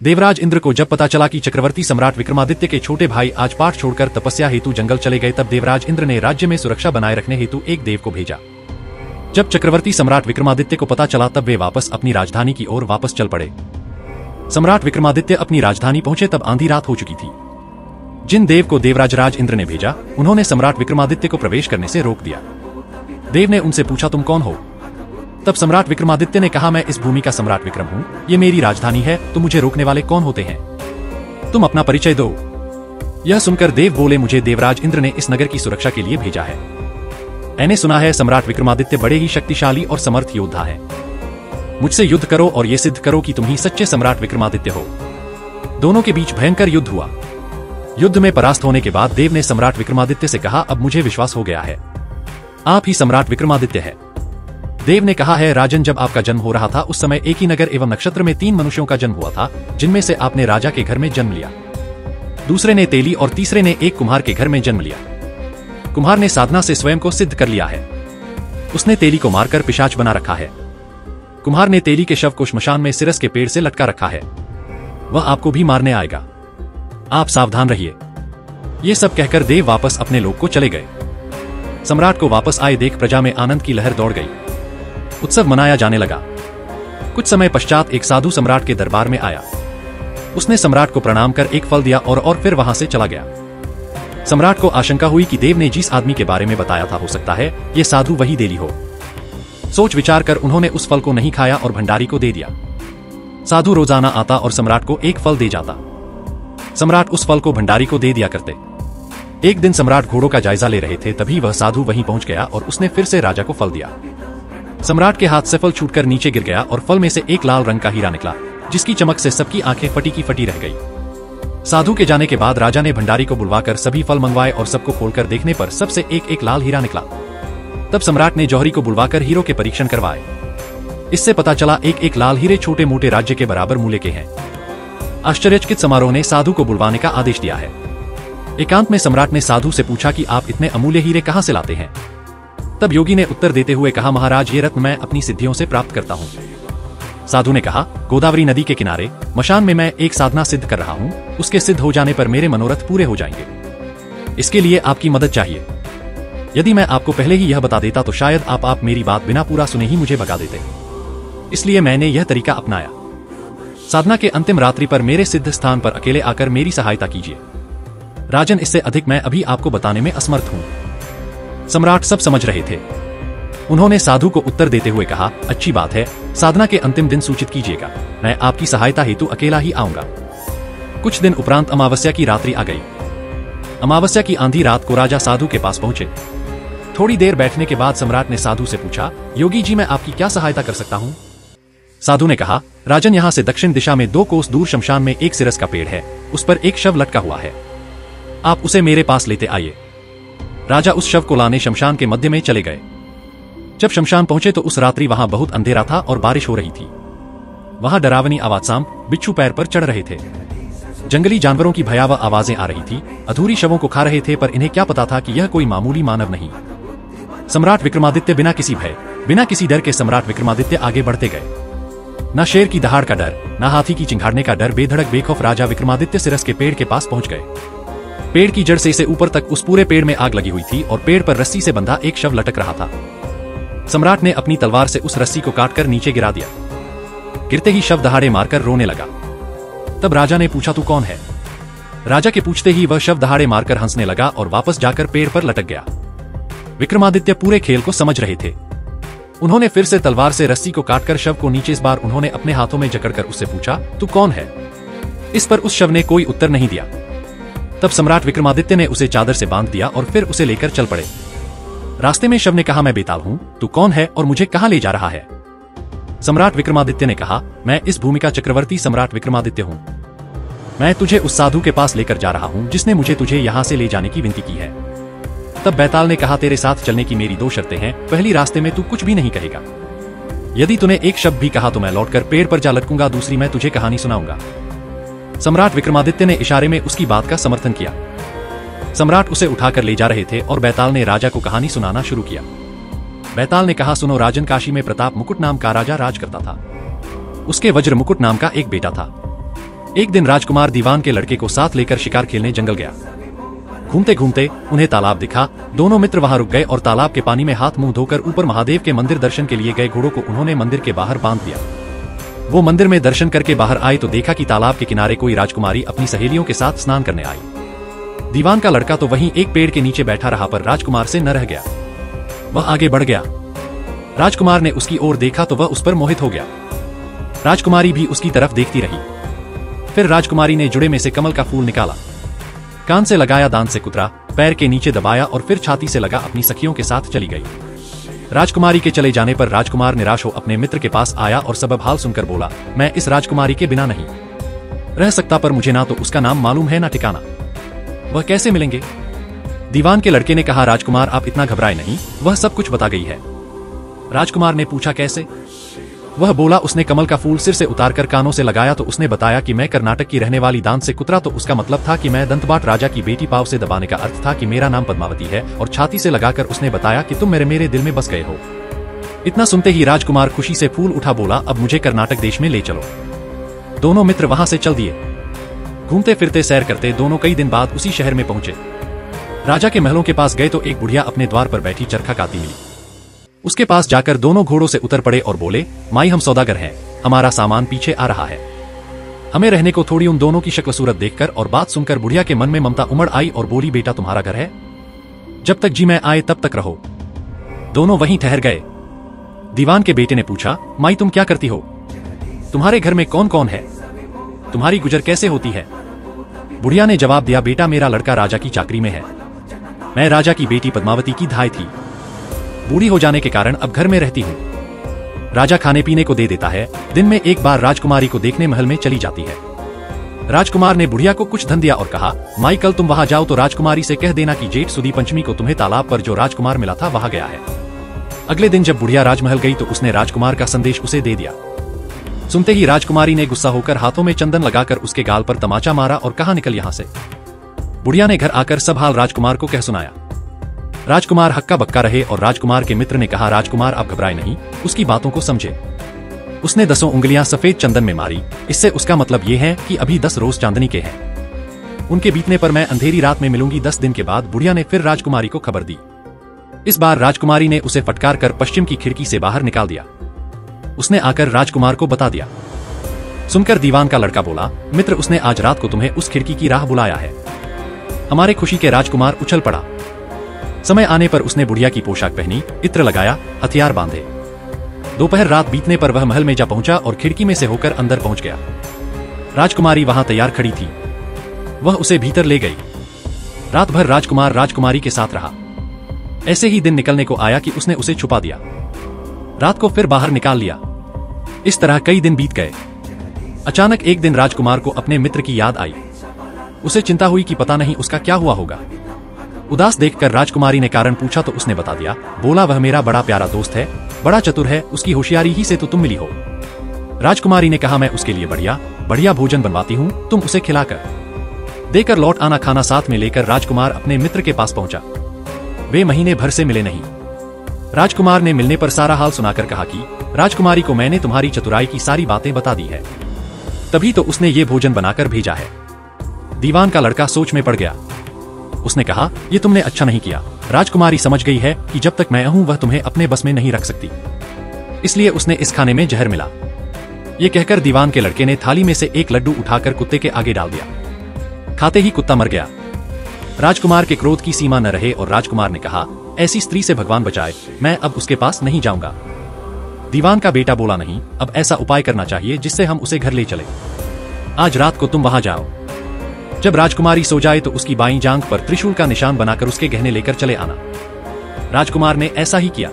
देवराज इंद्र को जब पता चला कि चक्रवर्ती सम्राट विक्रमादित्य के छोटे भाई आज पाठ छोड़कर तपस्या हेतु जंगल चले गए, तब देवराज इंद्र ने राज्य में सुरक्षा बनाए रखने हेतु एक देव को भेजा। जब चक्रवर्ती सम्राट विक्रमादित्य को पता चला तब वे वापस अपनी राजधानी की ओर वापस चल पड़े। सम्राट विक्रमादित्य अपनी राजधानी पहुंचे तब आंधी रात हो चुकी थी। जिन देव को देवराज इंद्र ने भेजा उन्होंने सम्राट विक्रमादित्य को प्रवेश करने से रोक दिया। देव ने उनसे पूछा, तुम कौन हो? तब सम्राट विक्रमादित्य ने कहा, मैं इस भूमि का सम्राट विक्रम हूँ, ये मेरी राजधानी है, तो मुझे रोकने वाले कौन होते हैं? तुम अपना परिचय दो। यह सुनकर देव बोले, मुझे देवराज इंद्र ने इस नगर की सुरक्षा के लिए भेजा है। मैंने सुना है सम्राट विक्रमादित्य बड़े ही शक्तिशाली और समर्थ योद्धा है। मुझसे युद्ध करो और ये सिद्ध करो कि तुम ही सच्चे सम्राट विक्रमादित्य हो। दोनों के बीच भयंकर युद्ध हुआ। युद्ध में परास्त होने के बाद देव ने सम्राट विक्रमादित्य से कहा, अब मुझे विश्वास हो गया है, आप ही सम्राट विक्रमादित्य है। देव ने कहा है, राजन, जब आपका जन्म हो रहा था उस समय एक ही नगर एवं नक्षत्र में 3 मनुष्यों का जन्म हुआ था, जिनमें से आपने राजा के घर में जन्म लिया, दूसरे ने तेली और तीसरे ने एक कुम्हार के घर में जन्म लिया। कुम्हार ने साधना से स्वयं को सिद्ध कर लिया है। उसने तेली को मारकर पिशाच बना रखा है। कुम्हार ने तेली के शव को श्मशान में सिरस के पेड़ से लटका रखा है। वह आपको भी मारने आएगा, आप सावधान रहिए। ये सब कहकर देव वापस अपने लोक को चले गए। सम्राट को वापस आए देख प्रजा में आनंद की लहर दौड़ गई। उत्सव मनाया जाने लगा। कुछ समय पश्चात एक साधु सम्राट के दरबार में आया। उसने सम्राट को प्रणाम कर एक फल दिया और फिर वहां से चला गया। सम्राट को आशंका हुई कि देव ने जिस आदमी के बारे में बताया था, हो सकता है ये साधु वही देली हो। सोच विचार कर उन्होंने उस फल को नहीं खाया और भंडारी को दे दिया। साधु रोजाना आता और सम्राट को एक फल दे जाता। सम्राट उस फल को भंडारी को दे दिया करते। एक दिन सम्राट घोड़ों का जायजा ले रहे थे, तभी वह साधु वहीं पहुंच गया और उसने फिर से राजा को फल दिया। सम्राट के हाथ से फल छूटकर नीचे गिर गया और फल में से एक लाल रंग का हीरा निकला, जिसकी चमक से सबकी आंखें फटी की फटी रह गई। साधु के जाने के बाद राजा ने भंडारी को बुलवाकर सभी फल मंगवाए और सबको खोलकर देखने पर सबसे एक एक लाल हीरा निकला। तब सम्राट ने जौहरी को बुलवाकर हीरों के परीक्षण करवाए। इससे पता चला एक एक लाल हीरे छोटे मोटे राज्य के बराबर मूल्य के हैं। आश्चर्यचकित समारोह ने साधु को बुलवाने का आदेश दिया है। एकांत में सम्राट ने साधु से पूछा कि आप इतने अमूल्य हीरे कहां से लाते हैं? तब योगी ने उत्तर देते हुए कहा, महाराज, ये रत्न मैं अपनी सिद्धियों से प्राप्त करता हूँ। साधु ने कहा, गोदावरी नदी के किनारे मशान में मैं एक साधना सिद्ध कर रहा हूँ, उसके सिद्ध हो जाने पर मेरे मनोरथ पूरे हो जाएंगे। इसके लिए आपकी मदद चाहिए। यदि मैं आपको पहले ही यह बता देता तो शायद आप मेरी बात बिना पूरा सुने ही मुझे भगा देते। इसलिए मैंने यह तरीका अपनाया। साधना के अंतिम रात्रि पर मेरे सिद्ध स्थान पर अकेले आकर मेरी सहायता कीजिए। राजन, इससे अधिक मैं अभी आपको बताने में असमर्थ हूँ। सम्राट सब समझ रहे थे। उन्होंने साधु को उत्तर देते हुए कहा, अच्छी बात है, साधना के अंतिम दिन सूचित कीजिएगा, मैं आपकी सहायता हेतु अकेला ही आऊंगा। कुछ दिन उपरांत अमावस्या की रात्रि आ गई। अमावस्या की आंधी रात को राजा साधु के पास पहुंचे। थोड़ी देर बैठने के बाद सम्राट ने साधु से पूछा, योगी जी, मैं आपकी क्या सहायता कर सकता हूँ? साधु ने कहा, राजन, यहाँ से दक्षिण दिशा में 2 कोस दूर शमशान में एक सिरस का पेड़ है, उस पर एक शव लटका हुआ है, आप उसे मेरे पास लेते आइए। राजा उस शव को लाने शमशान के मध्य में चले गए। जब शमशान पहुंचे तो उस रात्रि वहां बहुत अंधेरा था और बारिश हो रही थी। वहां डरावनी आवाज सांप बिच्छू पैर पर चढ़ रहे थे। जंगली जानवरों की भयावह आवाजें आ रही थी। अधूरी शवों को खा रहे थे, पर इन्हें क्या पता था कि यह कोई मामूली मानव नहीं। सम्राट विक्रमादित्य बिना किसी भय, बिना किसी डर के सम्राट विक्रमादित्य आगे बढ़ते गए। न शेर की दहाड़ का डर, न हाथी की चिंघाड़ने का डर, बेधड़क बेखौफ राजा विक्रमादित्य सिरस के पेड़ के पास पहुंच गए। पेड़ की जड़ से इसे ऊपर तक उस पूरे पेड़ में आग लगी हुई थी और पेड़ पर रस्सी से बंधा एक शव लटक रहा था। सम्राट ने अपनी तलवार से उस रस्सी को काटकर नीचे गिरा दिया। गिरते ही शव दहाड़े मारकर रोने लगा। तब राजा ने पूछा, तू कौन है? राजा के पूछते ही वह शव दहाड़े मारकर हंसने लगा और वापस जाकर पेड़ पर लटक गया। विक्रमादित्य पूरे खेल को समझ रहे थे। उन्होंने फिर से तलवार से रस्सी को काटकर शव को नीचे, इस बार उन्होंने अपने हाथों में जकड़कर उससे पूछा, तू कौन है? इस पर उस शव ने कोई उत्तर नहीं दिया। तब सम्राट विक्रमादित्य ने उसे चादर से बांध दिया और फिर उसे लेकर चल पड़े। रास्ते में शव ने कहा, मैं बेताल हूँ, तू कौन है और मुझे कहाँ ले जा रहा है? सम्राट विक्रमादित्य ने कहा, मैं इस भूमि का चक्रवर्ती सम्राट विक्रमादित्य हूँ। मैं तुझे उस साधु के पास लेकर जा रहा हूँ जिसने मुझे तुझे यहाँ से ले जाने की विनती की है। तब बैताल ने कहा, तेरे साथ चलने की मेरी 2 शर्तें हैं। पहली, रास्ते में तू कुछ भी नहीं कहेगा। यदि तूने एक शब्द भी कहा तो मैं लौटकर पेड़ पर जा लटकूंगा। दूसरी, मैं तुझे कहानी सुनाऊंगा। सम्राट विक्रमादित्य ने इशारे में उसकी बात का समर्थन किया। सम्राट उसे उठाकर ले जा रहे थे और बैताल ने राजा को कहानी सुनाना शुरू किया। बैताल ने कहा, सुनो राजन, काशी में प्रताप मुकुट नाम का राजा राज करता था। उसके वज्र मुकुट नाम का एक बेटा था। एक दिन राजकुमार दीवान के लड़के को साथ लेकर शिकार खेलने जंगल गया। घूमते घूमते उन्हें तालाब दिखा। दोनों मित्र वहां रुक गए और तालाब के पानी में हाथ मुंह धोकर ऊपर महादेव के मंदिर दर्शन के लिए गए। घोड़ों को उन्होंने मंदिर के बाहर बांध दिया। वो मंदिर में दर्शन करके बाहर आए तो देखा कि तालाब के किनारे कोई राजकुमारी अपनी सहेलियों के साथ स्नान करने आई। दीवान का लड़का तो वहीं एक पेड़ के नीचे बैठा रहा, पर राजकुमार से न रह गया। वह आगे बढ़ गया। राजकुमार ने उसकी ओर देखा तो वह उस पर मोहित हो गया। राजकुमारी भी उसकी तरफ देखती रही। फिर राजकुमारी ने जुड़े में से कमल का फूल निकाला, कान से लगाया, दांत से कुतरा, पैर के नीचे दबाया और फिर छाती से लगा अपनी सखियों के साथ चली गई। राजकुमारी के चले जाने पर राजकुमार निराश हो अपने मित्र के पास आया और सबब हाल सुनकर बोला, मैं इस राजकुमारी के बिना नहीं रह सकता, पर मुझे ना तो उसका नाम मालूम है ना ठिकाना। वह कैसे मिलेंगे? दीवान के लड़के ने कहा, राजकुमार आप इतना घबराए नहीं, वह सब कुछ बता गई है। राजकुमार ने पूछा, कैसे? वह बोला, उसने कमल का फूल सिर से उतारकर कानों से लगाया तो उसने बताया कि मैं कर्नाटक की रहने वाली, दांत से कुतरा तो उसका मतलब था कि मैं दंतबाट राजा की बेटी, पाव से दबाने का अर्थ था कि मेरा नाम पद्मावती है, और छाती से लगाकर उसने बताया कि तुम मेरे दिल में बस गए हो। इतना सुनते ही राजकुमार खुशी से फूल उठा, बोला, अब मुझे कर्नाटक देश में ले चलो। दोनों मित्र वहां से चल दिए। घूमते फिरते सैर करते दोनों कई दिन बाद उसी शहर में पहुंचे। राजा के महलों के पास गए तो एक बुढ़िया अपने द्वार पर बैठी चरखा काटती मिली। उसके पास जाकर दोनों घोड़ों से उतर पड़े और बोले, माई हम सौदागर हैं, हमारा सामान पीछे आ रहा है, हमें रहने को थोड़ी। उन दोनों की शक्ल सूरत देखकर और बात सुनकर बुढ़िया के मन में ममता उमड़ आई और बोली, बेटा तुम्हारा घर है, जब तक जी मैं आए तब तक रहो। दोनों वहीं ठहर गए। दीवान के बेटे ने पूछा, माई तुम क्या करती हो? तुम्हारे घर में कौन कौन है? तुम्हारी गुजर कैसे होती है? बुढ़िया ने जवाब दिया, बेटा मेरा लड़का राजा की चाकरी में है, मैं राजा की बेटी पद्मावती की धाय थी, बूढ़ी हो जाने के कारण अब घर में रहती हूँ। राजा खाने पीने को दे देता है, दिन में एक बार राजकुमारी को देखने महल में चली जाती है। राजकुमार ने बुढ़िया को कुछ धन दिया और कहा, माई कल तुम वहां जाओ तो राजकुमारी से कह देना कि जेठ सुदी पंचमी को तुम्हें तालाब पर जो राजकुमार मिला था वहां गया है। अगले दिन जब बुढ़िया राजमहल गई तो उसने राजकुमार का संदेश उसे दे दिया। सुनते ही राजकुमारी ने गुस्सा होकर हाथों में चंदन लगाकर उसके गाल पर तमाचा मारा और कहा, निकल यहां से। बुढ़िया ने घर आकर सब हाल राजकुमार को कह सुनाया। राजकुमार हक्का बक्का रहे और राजकुमार के मित्र ने कहा, राजकुमार आप घबराए नहीं, उसकी बातों को समझे। उसने 10 उंगलियां सफेद चंदन में मारी, इससे उसका मतलब ये है कि अभी 10 रोज चांदनी के हैं। उनके बीतने पर मैं अंधेरी रात में मिलूंगी। 10 दिन के बाद बुढ़िया ने फिर राजकुमारी को खबर दी। इस बार राजकुमारी ने उसे फटकार कर पश्चिम की खिड़की से बाहर निकाल दिया। उसने आकर राजकुमार को बता दिया। सुनकर दीवान का लड़का बोला, मित्र उसने आज रात को तुम्हें उस खिड़की की राह बुलाया है। हमारे खुशी के राजकुमार उछल पड़ा। समय आने पर उसने बुढ़िया की पोशाक पहनी, इत्र लगाया, हथियार बांधे। दोपहर रात बीतने पर वह महल में जा पहुंचा और खिड़की में से होकर अंदर पहुंच गया। राजकुमारी वहां तैयार खड़ी थी। वह उसे भीतर ले गई। रात भर राजकुमार राजकुमारी के साथ रहा। ऐसे ही दिन निकलने को आया कि उसने उसे छुपा दिया। रात को फिर बाहर निकाल लिया। इस तरह कई दिन बीत गए। अचानक एक दिन राजकुमार को अपने मित्र की याद आई। उसे चिंता हुई कि पता नहीं उसका क्या हुआ होगा। उदास देखकर राजकुमारी ने कारण पूछा तो उसने बता दिया। बोला, वह मेरा बड़ा प्यारा दोस्त है, बड़ा चतुर है, उसकी होशियारी ही से तो तुम मिली हो। राजकुमारी ने कहा, मैं उसके लिए बढ़िया बढ़िया भोजन बनवाती हूँ, तुम उसे खिलाकर देकर लौट आना। खाना साथ में लेकर राजकुमार अपने मित्र के पास पहुंचा। वे महीने भर से मिले नहीं। राजकुमार ने मिलने पर सारा हाल सुनाकर कहा कि राजकुमारी को मैंने तुम्हारी चतुराई की सारी बातें बता दी है, तभी तो उसने ये भोजन बनाकर भेजा है। दीवान का लड़का सोच में पड़ गया। उसने कहा, ये तुमने अच्छा नहीं किया। राजकुमारी समझ गई है कि जब तक मैं हूं वह तुम्हें अपने बस में नहीं रख सकती, इसलिए उसने इस खाने में जहर मिला। ये कहकर दीवान के लड़के ने थाली में से एक लड्डू उठाकर कुत्ते के आगे डाल दिया। खाते ही कुत्ता मर गया। राजकुमार के क्रोध की सीमा न रहे और राजकुमार ने कहा, ऐसी स्त्री से भगवान बचाए, मैं अब उसके पास नहीं जाऊंगा। दीवान का बेटा बोला, नहीं, अब ऐसा उपाय करना चाहिए जिससे हम उसे घर ले चले। आज रात को तुम वहां जाओ। जब राजकुमारी सो जाए तो उसकी बाईं जांघ पर त्रिशूल का निशान बनाकर उसके गहने लेकर चले आना। राजकुमार ने ऐसा ही किया।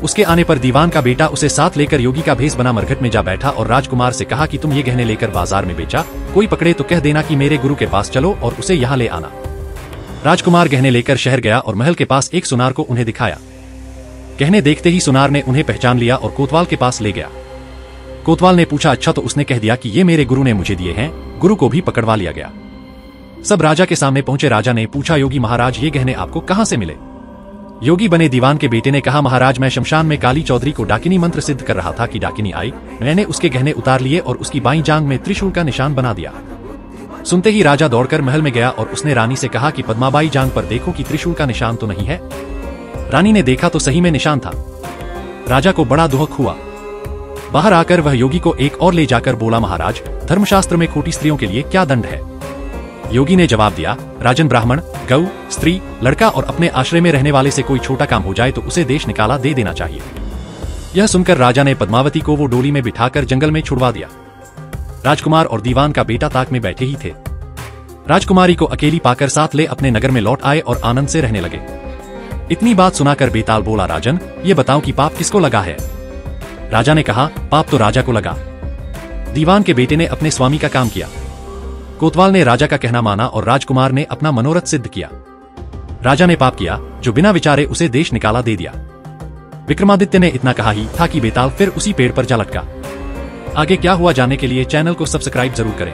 उसके आने पर दीवान का बेटा उसे साथ लेकर योगी का भेष बना मरघट में जा बैठा और राजकुमार से कहा कि तुम ये गहने लेकर बाजार में बेचा, कोई पकड़े तो कह देना कि मेरे गुरु के पास चलो और उसे यहाँ ले आना। राजकुमार गहने लेकर शहर गया और महल के पास एक सुनार को उन्हें दिखाया। गहने देखते ही सुनार ने उन्हें पहचान लिया और कोतवाल के पास ले गया। कोतवाल ने पूछा, अच्छा? तो उसने कह दिया कि ये मेरे गुरु ने मुझे दिए हैं। गुरु को भी पकड़वा लिया गया। सब राजा के सामने पहुंचे। राजा ने पूछा, योगी महाराज, ये गहने आपको कहां से मिले? योगी बने दीवान के बेटे ने कहा, महाराज मैं शमशान में काली चौधरी को डाकिनी मंत्र सिद्ध कर रहा था कि डाकिनी आई। मैंने उसके गहने उतार लिए और उसकी बाईं जांघ में त्रिशूल का निशान बना दिया। सुनते ही राजा दौड़कर महल में गया और उसने रानी से कहा कि पद्माबाई जांघ पर देखो कि त्रिशूल का निशान तो नहीं है। रानी ने देखा तो सही में निशान था। राजा को बड़ा दुख हुआ। बाहर आकर वह योगी को एक और ले जाकर बोला, महाराज धर्मशास्त्र में खोटी स्त्रियों के लिए क्या दंड है? योगी ने जवाब दिया, राजन ब्राह्मण, गऊ, स्त्री, लड़का और अपने आश्रय में रहने वाले से कोई छोटा काम हो जाए तो उसे देश निकाला दे देना चाहिए। यह सुनकर राजा ने पद्मावती को वो डोली में बिठाकर जंगल में छुड़वा दिया। राजकुमार और दीवान का बेटा ताक में बैठे ही थे। राजकुमारी को अकेली पाकर साथ ले अपने नगर में लौट आए और आनंद से रहने लगे। इतनी बात सुनाकर बेताल बोला, राजन ये बताओ कि पाप किसको लगा है? राजा ने कहा, पाप तो राजा को लगा। दीवान के बेटे ने अपने स्वामी का काम किया। कोतवाल ने राजा का कहना माना और राजकुमार ने अपना मनोरथ सिद्ध किया। राजा ने पाप किया जो बिना विचारे उसे देश निकाला दे दिया। विक्रमादित्य ने इतना कहा ही था कि बेताल फिर उसी पेड़ पर जा लटका। आगे क्या हुआ जानने के लिए चैनल को सब्सक्राइब जरूर करें।